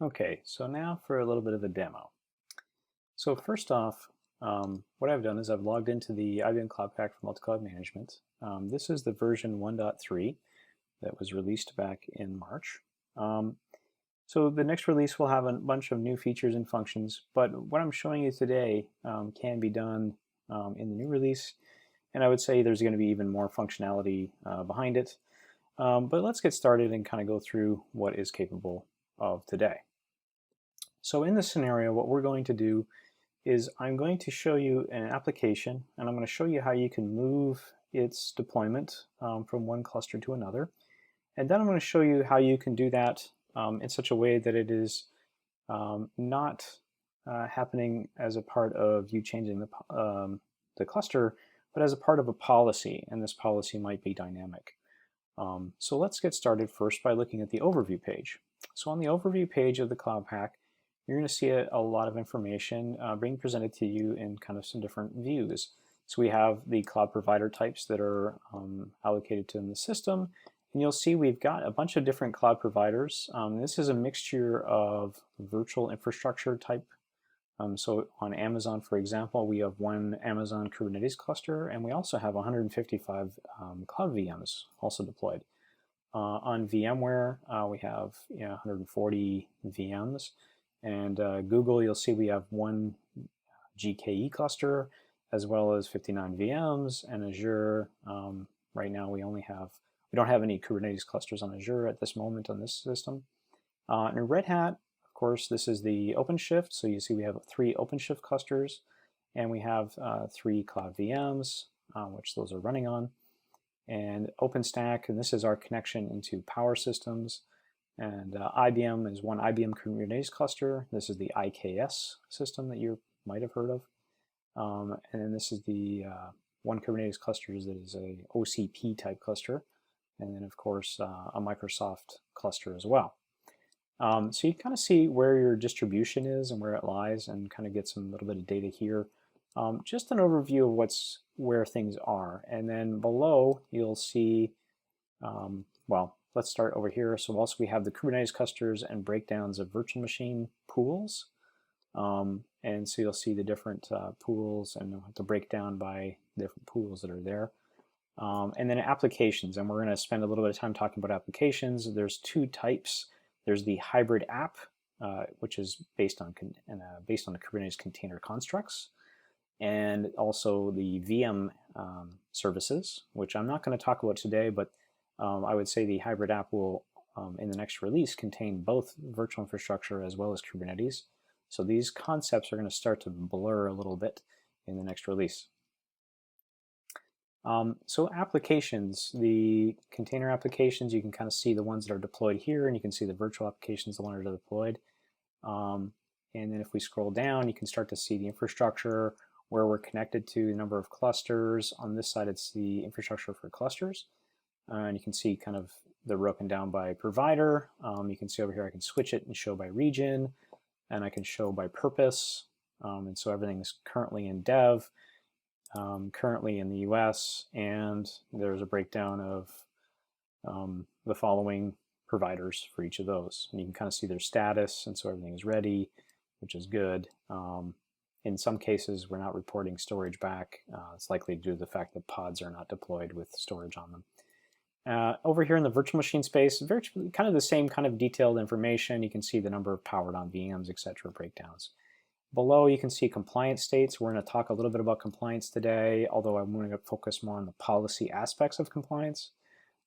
Okay, so now for a little bit of a demo. So first off, what I've done is I've logged into the IBM Cloud Pak for MultiCloud Management. This is the version 1.3 that was released back in March. Um, so the next release will have a bunch of new features and functions, but what I'm showing you today can be done in the new release, and I would say there's going to be even more functionality behind it. But let's get started and kind of go through what is capable of today. So in this scenario, what we're going to do is I'm going to show you an application, and I'm going to show you how you can move its deployment from one cluster to another. And then I'm going to show you how you can do that in such a way that it is not happening as a part of you changing the cluster, but as a part of a policy, and this policy might be dynamic. So let's get started first by looking at the overview page. So on the overview page of the Cloud Pak, you're going to see a lot of information being presented to you in kind of some different views. So we have the cloud provider types that are allocated to in the system, and you'll see we've got a bunch of different cloud providers. This is a mixture of virtual infrastructure type. So on Amazon, for example, we have one Amazon Kubernetes cluster, and we also have 155 cloud VMs also deployed. On VMware, we have 140 VMs, and Google, you'll see we have one GKE cluster as well as 59 VMs, and Azure, right now we don't have any Kubernetes clusters on Azure at this moment on this system. And Red Hat, of course, this is the OpenShift, so you see we have 3 OpenShift clusters, and we have 3 cloud VMs, which those are running on, and OpenStack, and this is our connection into power systems. And IBM is one IBM Kubernetes cluster. This is the IKS system that you might have heard of. And then this is the one Kubernetes cluster that is a OCP type cluster. And then, of course, a Microsoft cluster as well. So you kind of see where your distribution is and where it lies, and kind of get some little bit of data here. Just an overview of where things are. And then below, you'll see, well, let's start over here. So also we have the Kubernetes clusters and breakdowns of virtual machine pools. And so you'll see the different pools and the breakdown by different pools that are there. And then applications, and we're going to spend a little bit of time talking about applications. There's 2 types. There's the hybrid app, which is based on the Kubernetes container constructs, and also the VM services, which I'm not going to talk about today, but I would say the hybrid app will, in the next release, contain both virtual infrastructure as well as Kubernetes. So these concepts are going to start to blur a little bit in the next release. So applications, the container applications, you can kind of see the ones that are deployed here, and you can see the virtual applications, the ones that are deployed. And then if we scroll down, you can start to see the infrastructure, where we're connected to, the number of clusters. On this side, it's the infrastructure for clusters. And you can see kind of they're broken down by provider. You can see over here I can switch it and show by region, and I can show by purpose. And so everything is currently in dev, currently in the US, and there's a breakdown of the following providers for each of those. And you can kind of see their status, and so everything is ready, which is good. In some cases, we're not reporting storage back. It's likely due to the fact that pods are not deployed with storage on them. Over here in the virtual machine space, kind of the same kind of detailed information. You can see the number of powered on VMs, etc., breakdowns. Below, you can see compliance states. We're going to talk a little bit about compliance today, although I'm going to focus more on the policy aspects of compliance.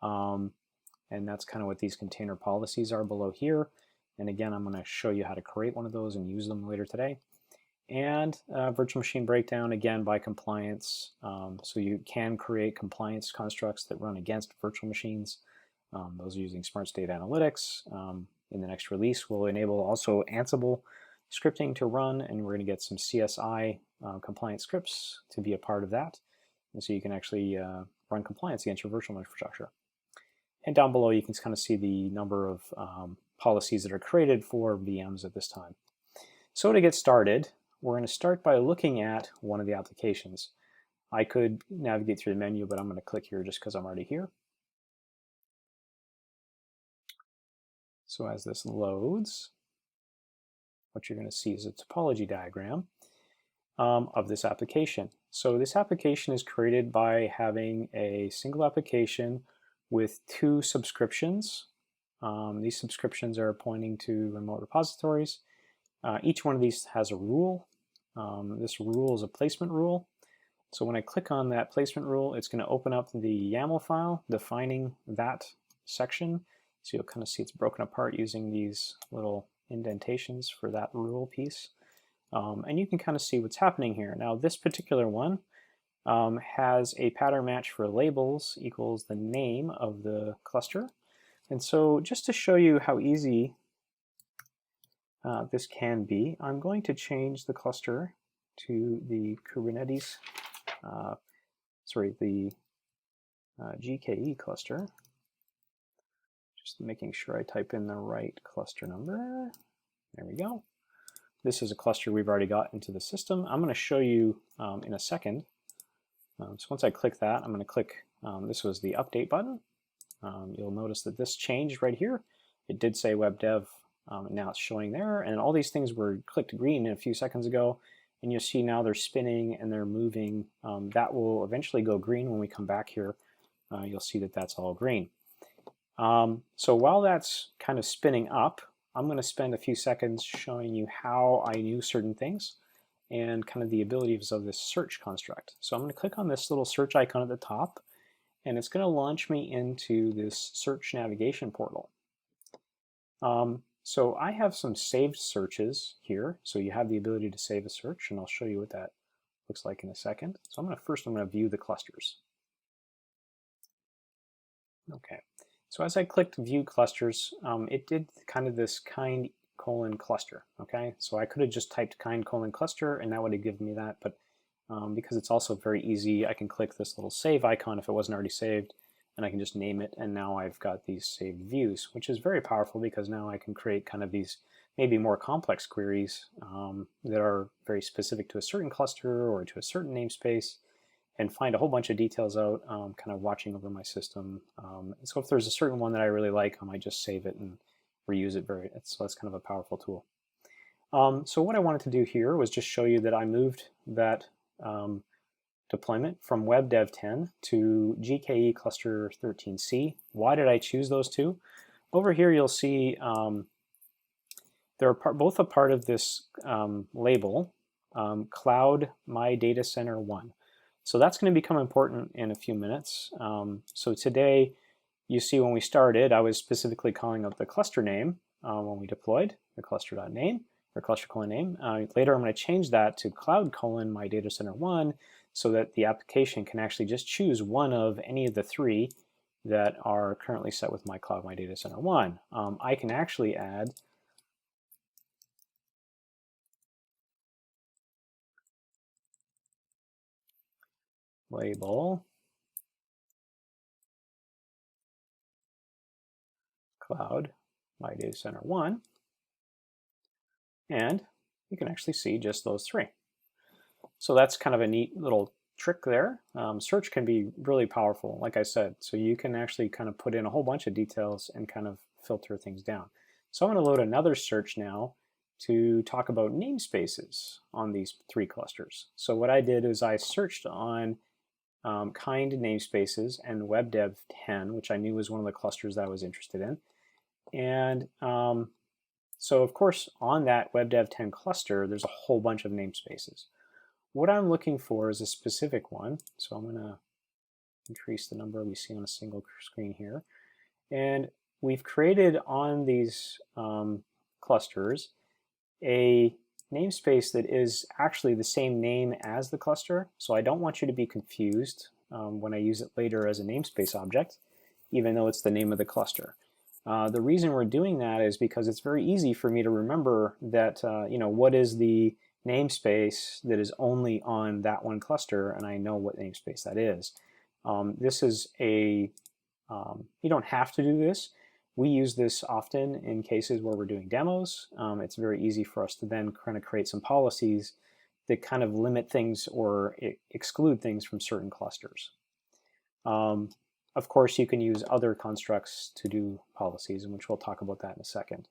And that's kind of what these container policies are below here. And again, I'm going to show you how to create one of those and use them later today. And virtual machine breakdown, again, by compliance. So you can create compliance constructs that run against virtual machines. Those are using smart state analytics. In the next release, we'll enable also Ansible scripting to run, and we're going to get some CSI compliance scripts to be a part of that. And so you can actually run compliance against your virtual infrastructure. And down below, you can kind of see the number of policies that are created for VMs at this time. So to get started, we're going to start by looking at one of the applications. I could navigate through the menu, but I'm going to click here just because I'm already here. So as this loads, what you're going to see is a topology diagram of this application. So this application is created by having a single application with two subscriptions. These subscriptions are pointing to remote repositories. Each one of these has a rule. This rule is a placement rule. So when I click on that placement rule, it's going to open up the YAML file defining that section. So you'll kind of see it's broken apart using these little indentations for that rule piece. And you can kind of see what's happening here. Now this particular one has a pattern match for labels equals the name of the cluster. And so just to show you how easy this can be, I'm going to change the cluster to the Kubernetes, the GKE cluster. Just making sure I type in the right cluster number. There we go. This is a cluster we've already got into the system. I'm going to show you in a second. So once I click that, I'm going to click, this was the update button. You'll notice that this changed right here. It did say web dev, and now it's showing there. And all these things were clicked green a few seconds ago. And you'll see now they're spinning and they're moving. That will eventually go green when we come back here. You'll see that that's all green. So while that's kind of spinning up, I'm going to spend a few seconds showing you how I knew certain things and kind of the abilities of this search construct. So I'm going to click on this little search icon at the top, and it's going to launch me into this search navigation portal. So I have some saved searches here. So you have the ability to save a search, and I'll show you what that looks like in a second. So I'm going to view the clusters. Okay. So as I clicked view clusters, it did kind of this kind colon cluster. Okay, so I could have just typed kind colon cluster and that would have given me that, but because it's also very easy, I can click this little save icon if it wasn't already saved, and I can just name it, and now I've got these saved views, which is very powerful because now I can create kind of these maybe more complex queries that are very specific to a certain cluster or to a certain namespace, and find a whole bunch of details out, kind of watching over my system. So if there's a certain one that I really like, I might just save it and reuse it. So that's kind of a powerful tool. So what I wanted to do here was just show you that I moved that deployment from WebDev 10 to GKE Cluster 13C. Why did I choose those two? Over here you'll see they're both a part of this label, Cloud My Data Center 1. So that's going to become important in a few minutes. So today, you see when we started, I was specifically calling out the cluster name when we deployed, the cluster.name, or cluster colon name. Later, I'm going to change that to cloud colon my data center 1 so that the application can actually just choose one of any of the three that are currently set with my cloud my data center 1. I can actually add label cloud my data center 1, and you can actually see just those three. So that's kind of a neat little trick there. Search can be really powerful, like I said, so you can actually kind of put in a whole bunch of details and kind of filter things down. So I'm going to load another search now to talk about namespaces on these three clusters. So what I did is I searched on kind namespaces and WebDev 10, which I knew was one of the clusters that I was interested in. And so of course on that WebDev 10 cluster, there's a whole bunch of namespaces. What I'm looking for is a specific one. So I'm going to increase the number we see on a single screen here. And we've created on these clusters a namespace that is actually the same name as the cluster. So I don't want you to be confused when I use it later as a namespace object, even though it's the name of the cluster. The reason we're doing that is because it's very easy for me to remember that, what is the namespace that is only on that one cluster, and I know what namespace that is. This is you don't have to do this. We use this often in cases where we're doing demos. It's very easy for us to then kind of create some policies that kind of limit things or exclude things from certain clusters. Of course, you can use other constructs to do policies, in which we'll talk about that in a second.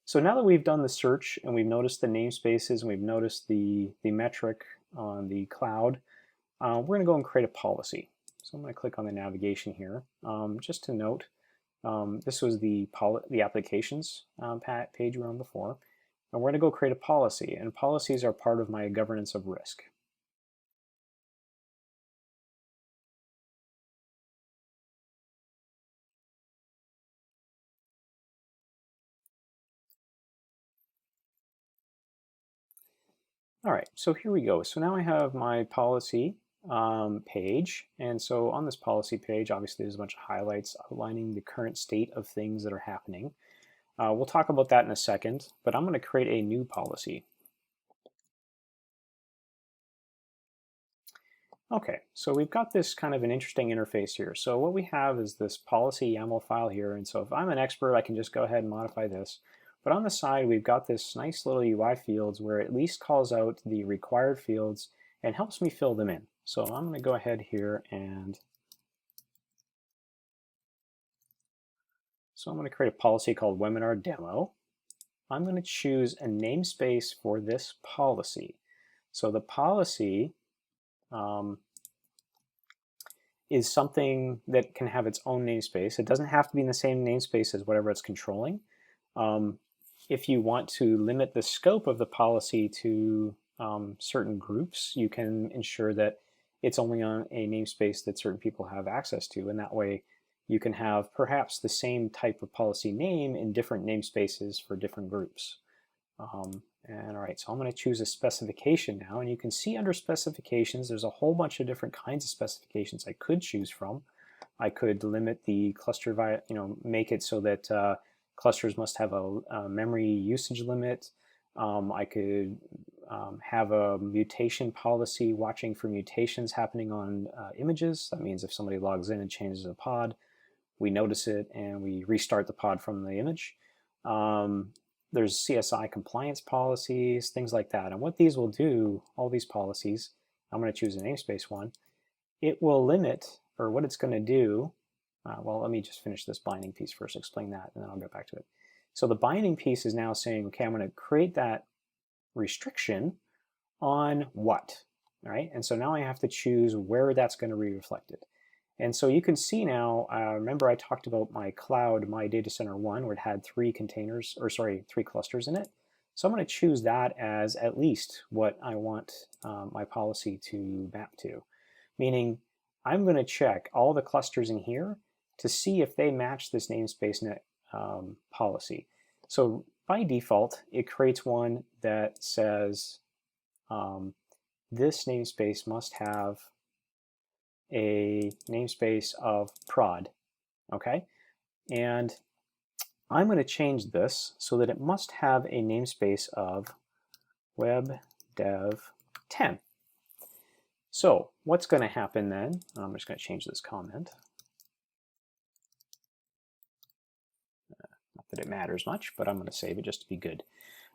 So now that we've done the search and we've noticed the namespaces and we've noticed the metric on the cloud, we're going to go and create a policy. So I'm going to click on the navigation here. Just to note, this was the applications page we were on before. And we're going to go create a policy. And policies are part of my governance of risk. All right, so here we go. So now I have my policy page. And so on this policy page, obviously there's a bunch of highlights outlining the current state of things that are happening. We'll talk about that in a second, but I'm going to create a new policy. Okay, so we've got this kind of an interesting interface here. So what we have is this policy YAML file here. And so if I'm an expert, I can just go ahead and modify this. But on the side, we've got this nice little UI fields where it at least calls out the required fields and helps me fill them in. So I'm going to go ahead here and so I'm going to create a policy called webinar demo. I'm going to choose a namespace for this policy. So the policy is something that can have its own namespace. It doesn't have to be in the same namespace as whatever it's controlling. If you want to limit the scope of the policy to certain groups, you can ensure that it's only on a namespace that certain people have access to, and that way you can have perhaps the same type of policy name in different namespaces for different groups. And all right, so I'm going to choose a specification now, and you can see under specifications there's a whole bunch of different kinds of specifications I could choose from. I could limit the cluster via, make it so that clusters must have a memory usage limit. I could have a mutation policy watching for mutations happening on images. That means if somebody logs in and changes a pod, we notice it and we restart the pod from the image. There's CSI compliance policies, things like that. And what these will do, all these policies, I'm going to choose a namespace one, it will limit, or what it's going to do, well, let me just finish this binding piece first, explain that, and then I'll get back to it. So the binding piece is now saying, okay, I'm going to create that restriction on what, all right? And so now I have to choose where that's going to be reflected. And so you can see now, remember I talked about my cloud, my data center one, where it had three clusters in it. So I'm going to choose that as at least what I want my policy to map to. Meaning I'm going to check all the clusters in here to see if they match this namespace policy. So by default, it creates one that says this namespace must have a namespace of prod, okay? And I'm going to change this so that it must have a namespace of web dev 10. So what's going to happen then? I'm just going to change this comment. Not that it matters much, but I'm going to save it just to be good.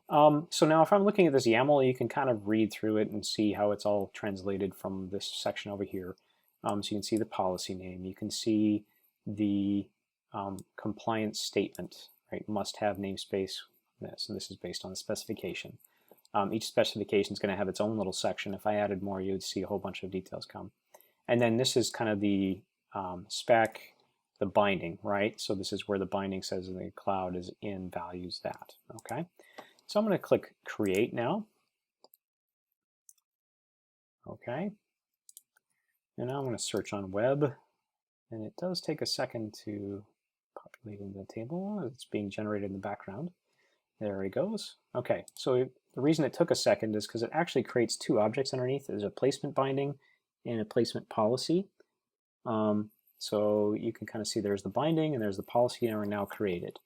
So now if I'm looking at this YAML, you can kind of read through it and see how it's all translated from this section over here. So you can see the policy name, you can see the compliance statement, right? Must have namespace this, and this is based on the specification. Each specification is going to have its own little section. If I added more, you would see a whole bunch of details come. And then this is kind of the spec, the binding, right? So this is where the binding says in the cloud is in values that, okay? So I'm going to click create now. Okay. And now I'm going to search on web, and it does take a second to populate in the table. It's being generated in the background. There he goes. Okay, so the reason it took a second is because it actually creates two objects underneath. There's a placement binding and a placement policy. So you can kind of see there's the binding and there's the policy and are now created.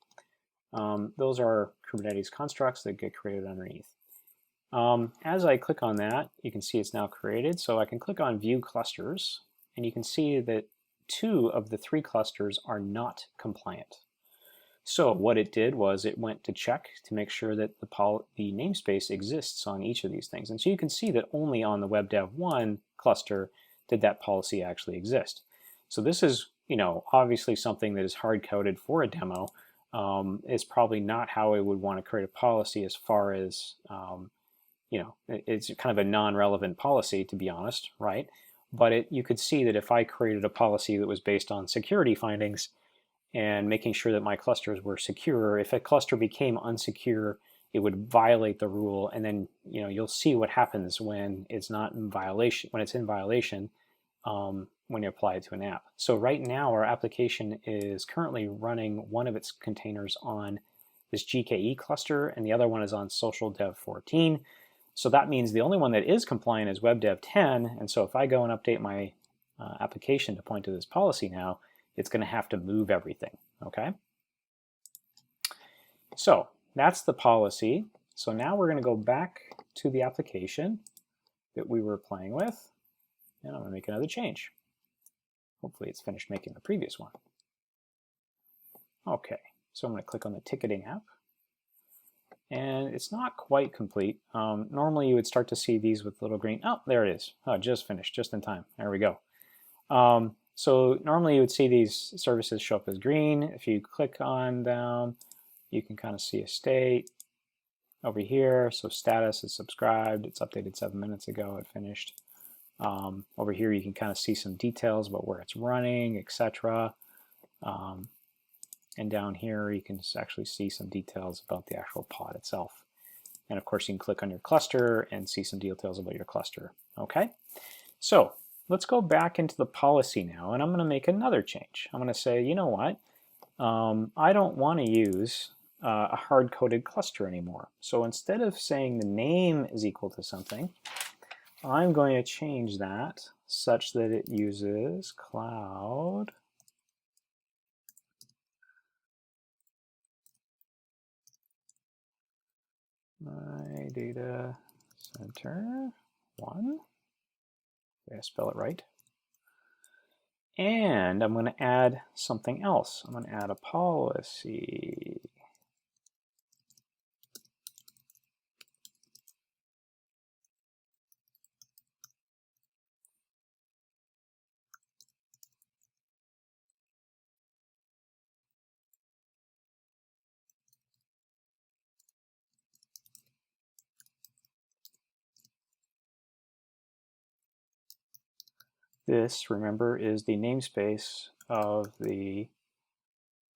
Those are Kubernetes constructs that get created underneath. As I click on that, you can see it's now created. So I can click on View Clusters, and you can see that 2 of the 3 clusters are not compliant. So what it did was it went to check to make sure that the namespace exists on each of these things. And so you can see that only on the WebDev1 cluster did that policy actually exist. So this is, obviously something that is hard-coded for a demo. is probably not how I would want to create a policy as far as, it's kind of a non-relevant policy, to be honest, right? But you could see that if I created a policy that was based on security findings and making sure that my clusters were secure, if a cluster became unsecure, it would violate the rule, and then you'll see what happens when it's not in violation, when it's in violation, when you apply it to an app. So right now our application is currently running one of its containers on this GKE cluster, and the other one is on social dev 14. So that means the only one that is compliant is WebDev 10, and so if I go and update my application to point to this policy now, it's going to have to move everything, okay? So that's the policy. So now we're going to go back to the application that we were playing with, and I'm going to make another change. Hopefully it's finished making the previous one. Okay, so I'm going to click on the ticketing app, and it's not quite complete. Normally you would start to see these with little green, oh, there it is. Oh, just finished, just in time. There we go. So normally you would see these services show up as green. If you click on them, you can kind of see a state over here. So status is subscribed. It's updated 7 minutes ago. It finished. Over here you can kind of see some details about where it's running, etc. And down here you can actually see some details about the actual pod itself. And of course you can click on your cluster and see some details about your cluster. Okay, so let's go back into the policy now, and I'm going to make another change. I'm going to say, you know what, I don't want to use a hard-coded cluster anymore. So instead of saying the name is equal to something, I'm going to change that such that it uses cloud my data center 1. Did I spell it right? And I'm going to add something else. I'm going to add a policy. This, remember, is the namespace of the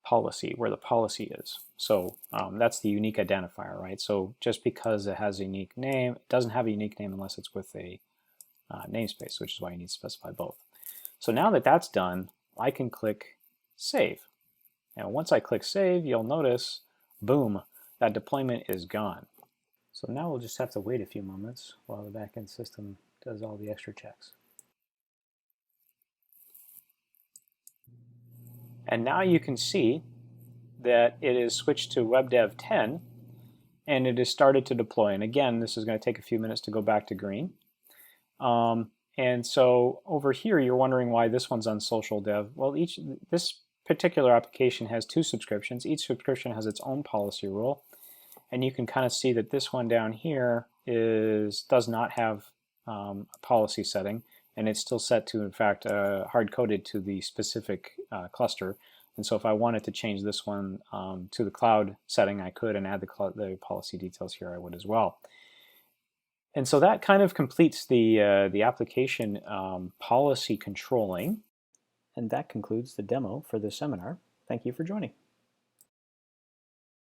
policy, where the policy is. So that's the unique identifier, right? So just because it has a unique name, it doesn't have a unique name unless it's with a namespace, which is why you need to specify both. So now that that's done, I can click Save. And once I click Save, you'll notice, boom, that deployment is gone. So now we'll just have to wait a few moments while the backend system does all the extra checks. And now you can see that it is switched to WebDev 10, and it has started to deploy. And again, this is going to take a few minutes to go back to green. And so over here, you're wondering why this one's on social dev. Well, this particular application has 2 subscriptions. Each subscription has its own policy rule. And you can kind of see that this one down here does not have a policy setting, and it's still set to, in fact, hard-coded to the specific cluster. And so if I wanted to change this one to the cloud setting, I could, and add the policy details here, I would as well. And so that kind of completes the application policy controlling. And that concludes the demo for this seminar. Thank you for joining.